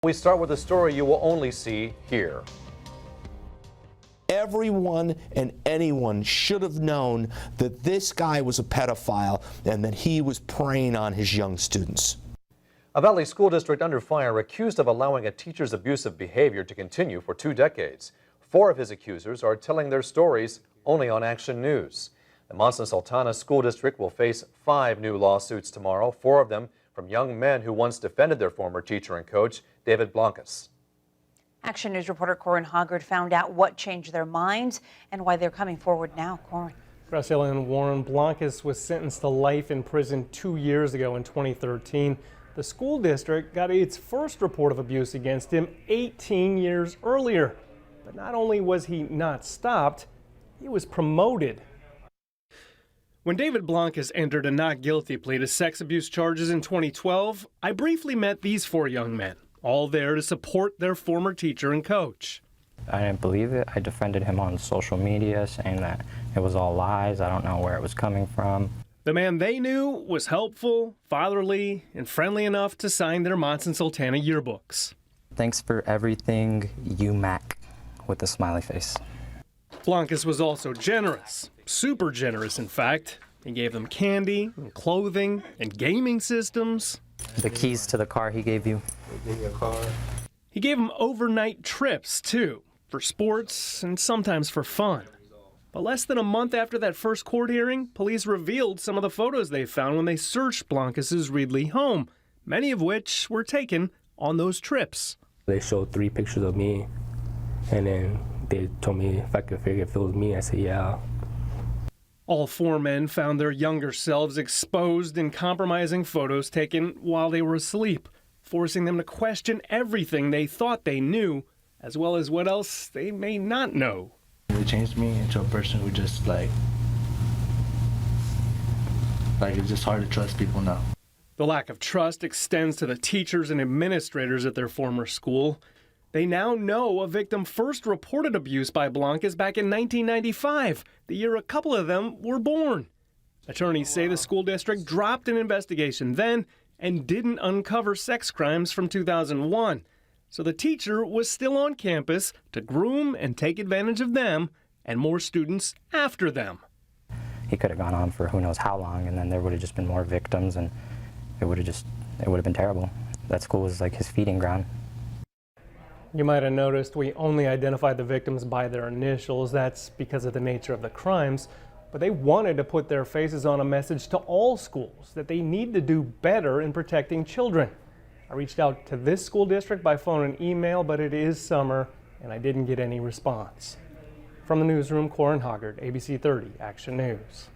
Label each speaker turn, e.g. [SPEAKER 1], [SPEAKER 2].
[SPEAKER 1] We start with a story you will only see here.
[SPEAKER 2] Everyone and anyone should have known that this guy was a pedophile and that he was preying on his young students.
[SPEAKER 1] A Valley School District under fire accused of allowing a teacher's abusive behavior to continue for 2 decades. 4 of his accusers are telling their stories only on Action News. The Monson-Sultana School District will face 5 new lawsuits tomorrow, 4 of them from young men who once defended their former teacher and coach, David Blancas.
[SPEAKER 3] Action News reporter Corin Hoggard found out what changed their minds and why they're coming forward now. Corin.
[SPEAKER 4] Graciela and Warren, Blancas was sentenced to life in prison 2 years ago in 2013. The school district got its first report of abuse against him 18 years earlier. But not only was he not stopped, he was promoted. When David Blancas entered a not guilty plea to sex abuse charges in 2012, I briefly met these 4 young men, all there to support their former teacher and coach.
[SPEAKER 5] I didn't believe it. I defended him on social media, saying that it was all lies. I don't know where it was coming from.
[SPEAKER 4] The man they knew was helpful, fatherly, and friendly enough to sign their Monson-Sultana yearbooks.
[SPEAKER 5] Thanks for everything, you Mac, with a smiley face.
[SPEAKER 4] Blancas was also generous, super generous in fact. He gave them candy, and clothing, and gaming systems.
[SPEAKER 5] The keys to the car he gave you.
[SPEAKER 4] He gave them overnight trips too, for sports and sometimes for fun. But less than a month after that first court hearing, police revealed some of the photos they found when they searched Blancas's Reedley home, many of which were taken on those trips.
[SPEAKER 6] They showed 3 pictures of me, and then they told me if I could figure if it was me. I said, yeah.
[SPEAKER 4] All 4 men found their younger selves exposed in compromising photos taken while they were asleep, forcing them to question everything they thought they knew, as well as what else they may not know.
[SPEAKER 7] It changed me into a person who just like it's just hard to trust people now.
[SPEAKER 4] The lack of trust extends to the teachers and administrators at their former school. They now know a victim first reported abuse by Blancas back in 1995, the year a couple of them were born. Attorneys say the school district dropped an investigation then and didn't uncover sex crimes from 2001. So the teacher was still on campus to groom and take advantage of them and more students after them.
[SPEAKER 5] He could have gone on for who knows how long, and then there would have just been more victims, and it would have been terrible. That school was like his feeding ground.
[SPEAKER 4] You might have noticed we only identified the victims by their initials. That's because of the nature of the crimes. But they wanted to put their faces on a message to all schools that they need to do better in protecting children. I reached out to this school district by phone and email, but it is summer and I didn't get any response. From the newsroom, Corin Hoggard, ABC30 Action News.